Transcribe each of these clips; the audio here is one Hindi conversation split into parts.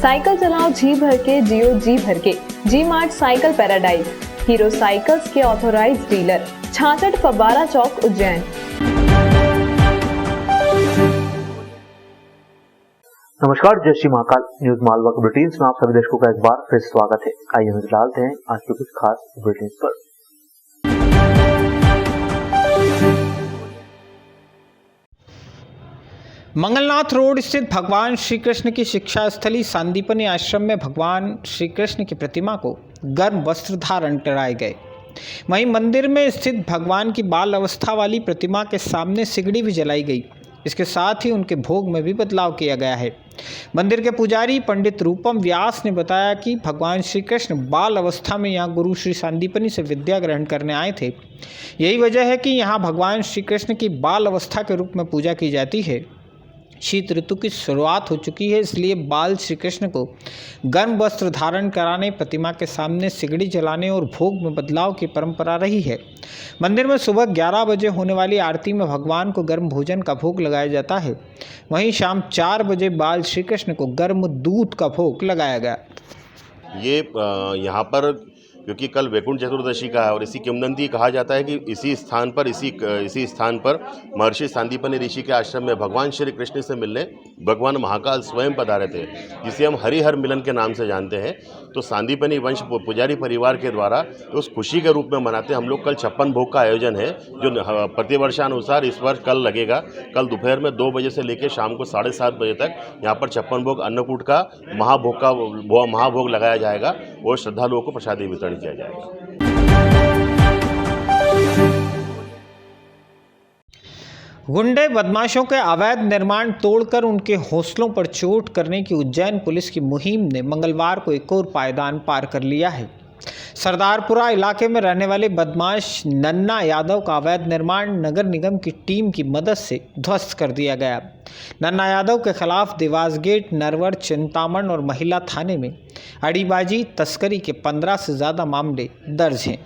साइकिल चलाओ जी भर के, जियो जी भर के। G Mart Cycle Paradise, Hero Cycles के ऑथोराइज्ड डीलर, 66 फव्वारा चौक, उज्जैन। नमस्कार, जय श्री महाकाल। न्यूज मालवा के बुलेटिन में आप सभी दर्शकों का एक बार फिर स्वागत है। आइए नजर डालते हैं आज के कुछ खास बुलेटिन पर। मंगलनाथ रोड स्थित भगवान श्री कृष्ण की शिक्षा स्थली सांदीपनी आश्रम में भगवान श्री कृष्ण की प्रतिमा को गर्म वस्त्र धारण कराए गए। वहीं मंदिर में स्थित भगवान की बाल अवस्था वाली प्रतिमा के सामने सिगड़ी भी जलाई गई। इसके साथ ही उनके भोग में भी बदलाव किया गया है। मंदिर के पुजारी पंडित रूपम व्यास ने बताया कि भगवान श्री कृष्ण बाल अवस्था में यहाँ गुरु श्री सांदीपनी से विद्या ग्रहण करने आए थे। यही वजह है कि यहाँ भगवान श्री कृष्ण की बाल अवस्था के रूप में पूजा की जाती है। शीत ऋतु की शुरुआत हो चुकी है, इसलिए बाल श्री कृष्ण को गर्म वस्त्र धारण कराने, प्रतिमा के सामने सिगड़ी जलाने और भोग में बदलाव की परंपरा रही है। मंदिर में सुबह 11 बजे होने वाली आरती में भगवान को गर्म भोजन का भोग लगाया जाता है। वहीं शाम 4 बजे बाल श्री कृष्ण को गर्म दूध का भोग लगाया गया। ये यहाँ पर क्योंकि कल वैकुंठ चतुर्दशी का है और इसी किंवदंती कहा जाता है कि इसी स्थान पर महर्षि सांदीपनि ऋषि के आश्रम में भगवान श्री कृष्ण से मिलने भगवान महाकाल स्वयं पधारे थे, जिसे हम हरिहर मिलन के नाम से जानते हैं। तो सांदीपनि वंश पुजारी परिवार के द्वारा उस खुशी के रूप में मनाते हम लोग कल 56 भोग का आयोजन है, जो प्रतिवर्षानुसार इस वर्ष कल लगेगा। कल दोपहर में 2 बजे से लेकर शाम को 7:30 बजे तक यहाँ पर 56 भोग अन्नकूट का महाभोग लगाया जाएगा और श्रद्धालुओं को प्रसादी वितरण किया जाएगा। गुंडे बदमाशों के अवैध निर्माण तोड़कर उनके हौसलों पर चोट करने की उज्जैन पुलिस की मुहिम ने मंगलवार को एक और पायदान पार कर लिया है। सरदारपुरा इलाके में रहने वाले बदमाश नन्ना यादव का अवैध निर्माण नगर निगम की टीम की मदद से ध्वस्त कर दिया गया। नन्ना यादव के खिलाफ देवास गेट, नरवर, चिंतामण और महिला थाने में अड़ीबाजी, तस्करी के 15 से ज़्यादा मामले दर्ज हैं।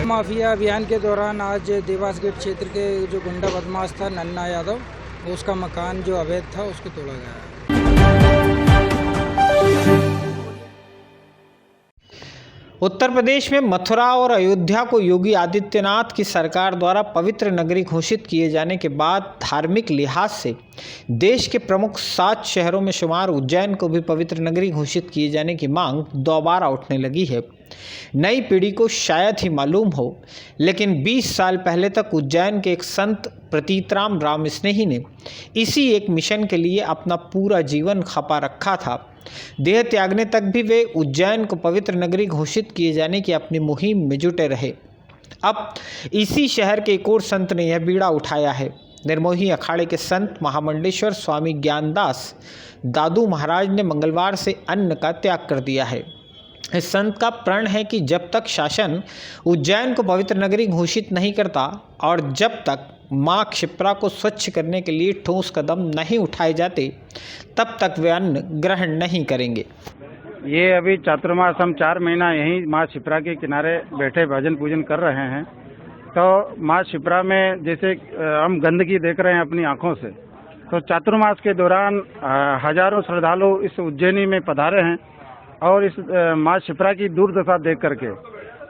माफिया अभियान के दौरान आज देवास गेट क्षेत्र के जो गुंडा बदमाश था नन्ना यादव, उसका मकान जो अवैध था उसको तोड़ा गया। उत्तर प्रदेश में मथुरा और अयोध्या को योगी आदित्यनाथ की सरकार द्वारा पवित्र नगरी घोषित किए जाने के बाद धार्मिक लिहाज से देश के प्रमुख 7 शहरों में शुमार उज्जैन को भी पवित्र नगरी घोषित किए जाने की मांग दोबारा उठने लगी है। नई पीढ़ी को शायद ही मालूम हो, लेकिन 20 साल पहले तक उज्जैन के एक संत प्रतीतराम राम स्नेही ने इसी एक मिशन के लिए अपना पूरा जीवन खपा रखा था। देह त्यागने तक भी वे उज्जैन को पवित्र नगरी घोषित किए जाने की अपनी मुहिम में जुटे रहे। अब इसी शहर के एक और संत ने यह बीड़ा उठाया है। निर्मोही अखाड़े के संत महामंडेश्वर स्वामी ज्ञानदास दादू महाराज ने मंगलवार से अन्न का त्याग कर दिया है। इस संत का प्रण है कि जब तक शासन उज्जैन को पवित्र नगरी घोषित नहीं करता और जब तक मां क्षिप्रा को स्वच्छ करने के लिए ठोस कदम नहीं उठाए जाते, तब तक वे अन्न ग्रहण नहीं करेंगे। ये अभी चातुर्मास हम 4 महीना यहीं मां क्षिप्रा के किनारे बैठे भजन पूजन कर रहे हैं। तो मां क्षिप्रा में जैसे हम गंदगी देख रहे हैं अपनी आंखों से, तो चातुर्मास के दौरान हजारों श्रद्धालु इस उज्जैनी में पधारे हैं और इस मां क्षिप्रा की दुर्दशा देख करके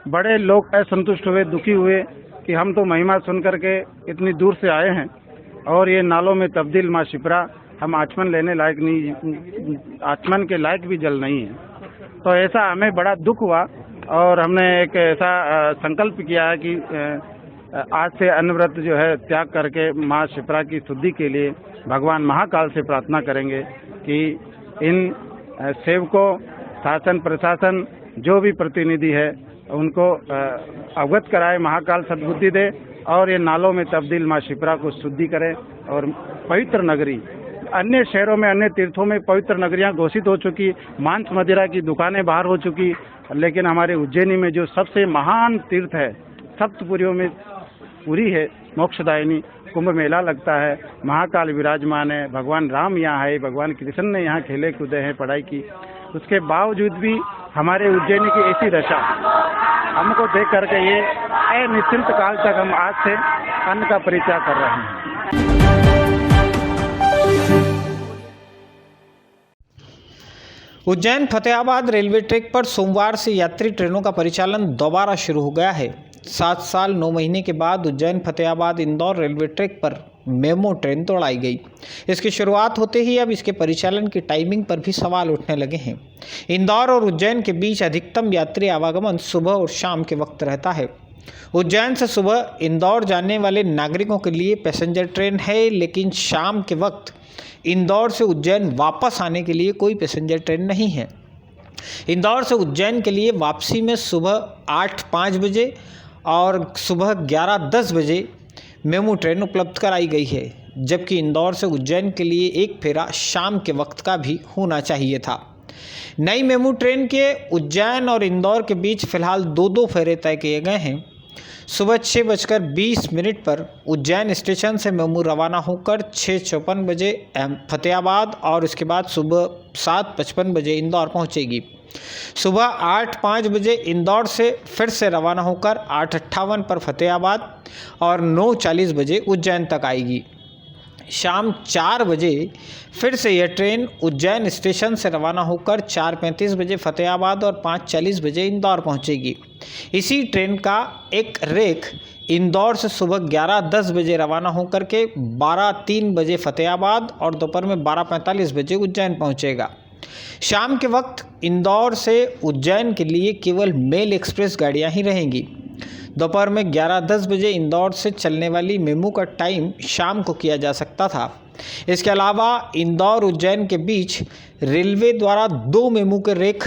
बड़े लोग असंतुष्ट हुए, दुखी हुए कि हम तो महिमा सुन करके इतनी दूर से आए हैं और ये नालों में तब्दील मां क्षिप्रा, हम आचमन लेने लायक नहीं, आचमन के लायक भी जल नहीं है। तो ऐसा हमें बड़ा दुख हुआ और हमने एक ऐसा संकल्प किया है कि आज से अन्न व्रत जो है त्याग करके मां क्षिप्रा की शुद्धि के लिए भगवान महाकाल से प्रार्थना करेंगे कि इन सेवकों, शासन प्रशासन, जो भी प्रतिनिधि है उनको अवगत कराए, महाकाल सद्बुद्धि दे और ये नालों में तब्दील मां क्षिप्रा को शुद्धि करें और पवित्र नगरी, अन्य शहरों में, अन्य तीर्थों में पवित्र नगरियां घोषित हो चुकी, मांस मदिरा की दुकानें बाहर हो चुकी, लेकिन हमारे उज्जैनी में जो सबसे महान तीर्थ है, सप्तपुरियों में पुरी है, मोक्षदायिनी कुंभ मेला लगता है, महाकाल विराजमान है, भगवान राम यहाँ है, भगवान कृष्ण ने यहाँ खेले कूदे हैं, पढ़ाई की। उसके बावजूद भी हमारे उज्जैन की ऐसी दशा हमको देख करके ये अनिश्चित काल तक हम आज से अन्न का परित्याग कर रहे हैं। उज्जैन फतेहाबाद रेलवे ट्रैक पर सोमवार से यात्री ट्रेनों का परिचालन दोबारा शुरू हो गया है। 7 साल 9 महीने के बाद उज्जैन फतेहाबाद इंदौर रेलवे ट्रैक पर मेमो ट्रेन दौड़ाई गई। इसकी शुरुआत होते ही अब इसके परिचालन की टाइमिंग पर भी सवाल उठने लगे हैं। इंदौर और उज्जैन के बीच अधिकतम यात्री आवागमन सुबह और शाम के वक्त रहता है। उज्जैन से सुबह इंदौर जाने वाले नागरिकों के लिए पैसेंजर ट्रेन है, लेकिन शाम के वक्त इंदौर से उज्जैन वापस आने के लिए कोई पैसेंजर ट्रेन नहीं है। इंदौर से उज्जैन के लिए वापसी में सुबह 8:05 बजे और सुबह 11:10 बजे मेमू ट्रेन उपलब्ध कराई गई है, जबकि इंदौर से उज्जैन के लिए एक फेरा शाम के वक्त का भी होना चाहिए था। नई मेमू ट्रेन के उज्जैन और इंदौर के बीच फिलहाल 2-2 फेरे तय किए गए हैं। सुबह 6:20 पर उज्जैन स्टेशन से मेमू रवाना होकर 6:54 बजे फतेहाबाद और उसके बाद सुबह 7:55 बजे इंदौर पहुंचेगी। सुबह 8:05 बजे इंदौर से फिर से रवाना होकर 8:58 पर फतेहाबाद और 9:40 बजे उज्जैन तक आएगी। शाम 4 बजे फिर से यह ट्रेन उज्जैन स्टेशन से रवाना होकर 4:35 बजे फतेहाबाद और 5:40 बजे इंदौर पहुंचेगी। इसी ट्रेन का एक रेक इंदौर से सुबह 11:10 बजे रवाना होकर के 12:03 बजे फतेहाबाद और दोपहर में 12:45 बजे उज्जैन पहुंचेगा। शाम के वक्त इंदौर से उज्जैन के लिए केवल मेल एक्सप्रेस गाड़ियां ही रहेंगी। दोपहर में 11:10 बजे इंदौर से चलने वाली मेमू का टाइम शाम को किया जा सकता था। इसके अलावा इंदौर उज्जैन के बीच रेलवे द्वारा 2 मेमू के रेक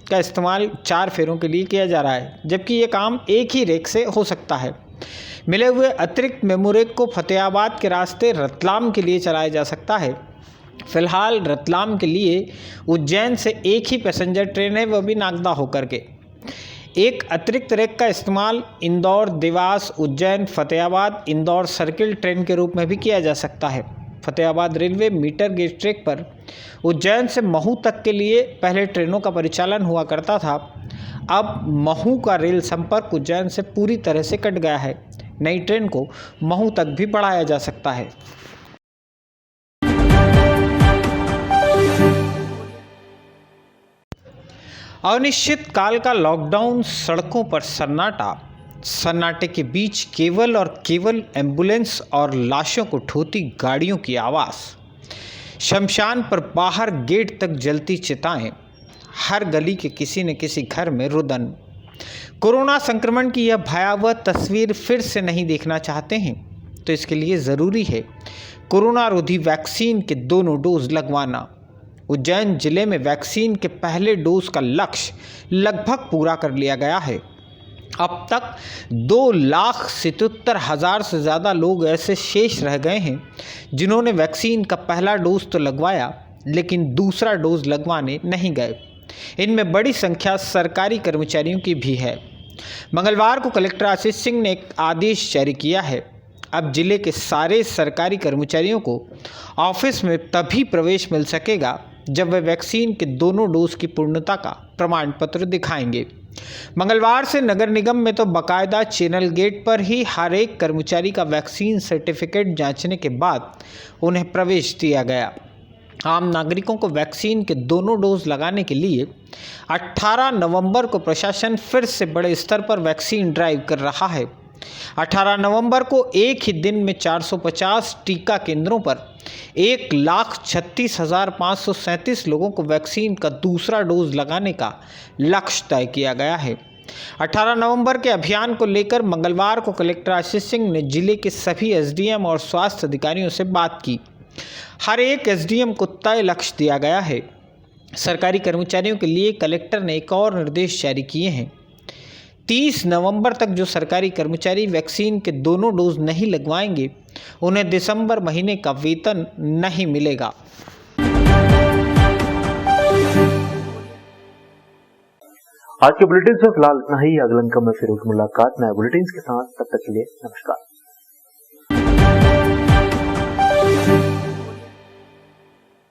का इस्तेमाल 4 फेरों के लिए किया जा रहा है, जबकि ये काम एक ही रेक से हो सकता है। मिले हुए अतिरिक्त मेमू रेक को फतेहाबाद के रास्ते रतलाम के लिए चलाया जा सकता है। फिलहाल रतलाम के लिए उज्जैन से एक ही पैसेंजर ट्रेन है, वह भी नागदा होकर के। एक अतिरिक्त रेक का इस्तेमाल इंदौर, देवास, उज्जैन, फतेहाबाद, इंदौर सर्किल ट्रेन के रूप में भी किया जा सकता है। Fatehabad railway metre gauge track पर उज्जैन से महू तक के लिए पहले ट्रेनों का परिचालन हुआ करता था। अब महू का रेल संपर्क उज्जैन से पूरी तरह से कट गया है। नई ट्रेन को महू तक भी बढ़ाया जा सकता है। अनिश्चित काल का लॉकडाउन, सड़कों पर सन्नाटे के बीच केवल और केवल एम्बुलेंस और लाशों को ढोती गाड़ियों की आवाज़, शमशान पर बाहर गेट तक जलती चिताएं, हर गली के किसी न किसी घर में रुदन। कोरोना संक्रमण की यह भयावह तस्वीर फिर से नहीं देखना चाहते हैं तो इसके लिए ज़रूरी है कोरोना रोधी वैक्सीन के दोनों डोज लगवाना। उज्जैन जिले में वैक्सीन के पहले डोज का लक्ष्य लगभग पूरा कर लिया गया है। अब तक 2,77,000 से ज़्यादा लोग ऐसे शेष रह गए हैं जिन्होंने वैक्सीन का पहला डोज तो लगवाया लेकिन दूसरा डोज लगवाने नहीं गए। इनमें बड़ी संख्या सरकारी कर्मचारियों की भी है। मंगलवार को कलेक्टर आशीष सिंह ने एक आदेश जारी किया है। अब जिले के सारे सरकारी कर्मचारियों को ऑफिस में तभी प्रवेश मिल सकेगा जब वे वैक्सीन के दोनों डोज की पूर्णता का प्रमाण पत्र दिखाएंगे। मंगलवार से नगर निगम में तो बाकायदा चैनल गेट पर ही हर एक कर्मचारी का वैक्सीन सर्टिफिकेट जांचने के बाद उन्हें प्रवेश दिया गया। आम नागरिकों को वैक्सीन के दोनों डोज लगाने के लिए 18 नवंबर को प्रशासन फिर से बड़े स्तर पर वैक्सीन ड्राइव कर रहा है। 18 नवंबर को एक ही दिन में 450 टीका केंद्रों पर 1,36,537 लोगों को वैक्सीन का दूसरा डोज लगाने का लक्ष्य तय किया गया है। 18 नवंबर के अभियान को लेकर मंगलवार को कलेक्टर आशीष सिंह ने जिले के सभी एसडीएम और स्वास्थ्य अधिकारियों से बात की। हर एक एसडीएम को तय लक्ष्य दिया गया है। सरकारी कर्मचारियों के लिए कलेक्टर ने एक और निर्देश जारी किए हैं। 30 नवंबर तक जो सरकारी कर्मचारी वैक्सीन के दोनों डोज नहीं लगवाएंगे उन्हें दिसंबर महीने का वेतन नहीं मिलेगा। आज के बुलेटिन से फिलहाल इतना ही। अगले अंक में फिर मुलाकात नए बुलेटिन के साथ, तब तक के लिए नमस्कार।